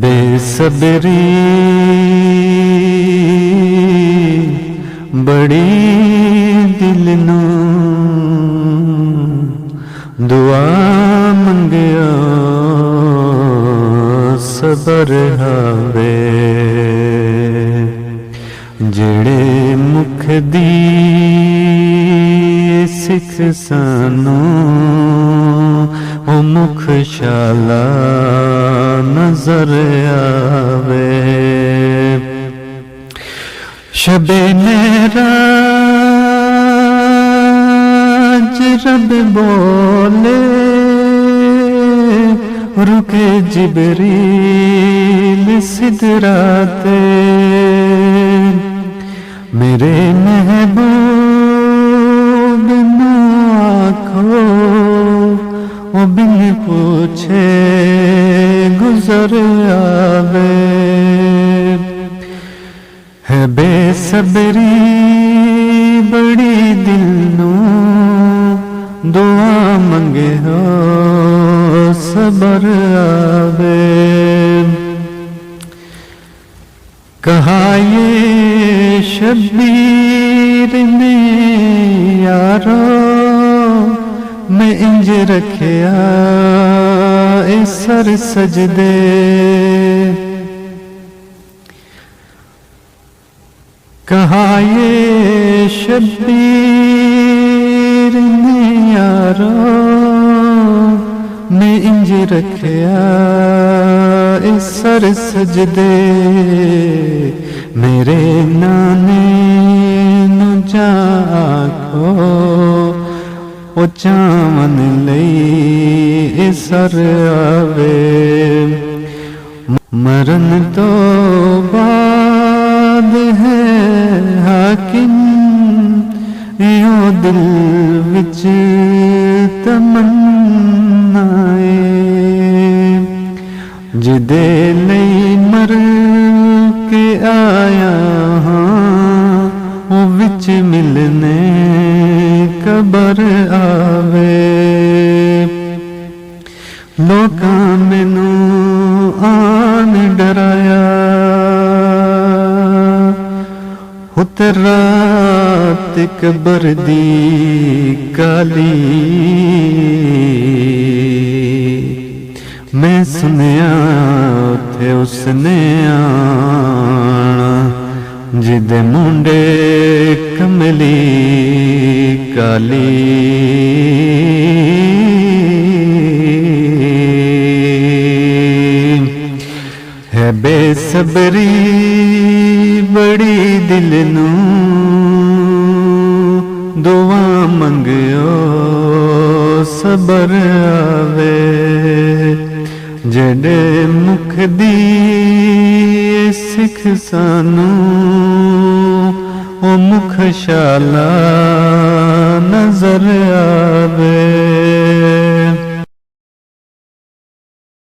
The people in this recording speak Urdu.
بے صبری بڑی دل نو دعا منگیا صبر ہاوے جڑے مکھ دی سکھ سانوں او مکھ شالا نظر آوے شب معراج رب بولے رکے جبریل سدراتے میرے محبوب نو آنکھو وہ بن پوچھے گزر آوے ہے بے صبری بڑی دل نو دعا منگے ہو صبر آوے کہا یہ شبیر نے یارو میں انج رکھیا اے سر سجدے کہا یہ شبیر نے یارو میں انج رکھیا اے سر سجدے میرے نانے نو جاکھو او چاون لئی اے سر آوے مرن تو بعد ہے حاکم یوں دل وچ تمنائے جدے لئی مر کے آیا ہاں وہ وچ ملنے قبر آوے لوکاں مینوں آن ڈرایا ہت رات قبر دی کالی میں سنیا تھے اس نے آنا جدے منڈے کملی کالی ہے بے صبری بڑی دل نو دعا منگیو صبر آوے جڑے مکھ دی سکھ سانوں او مکھ شالا نظر آوے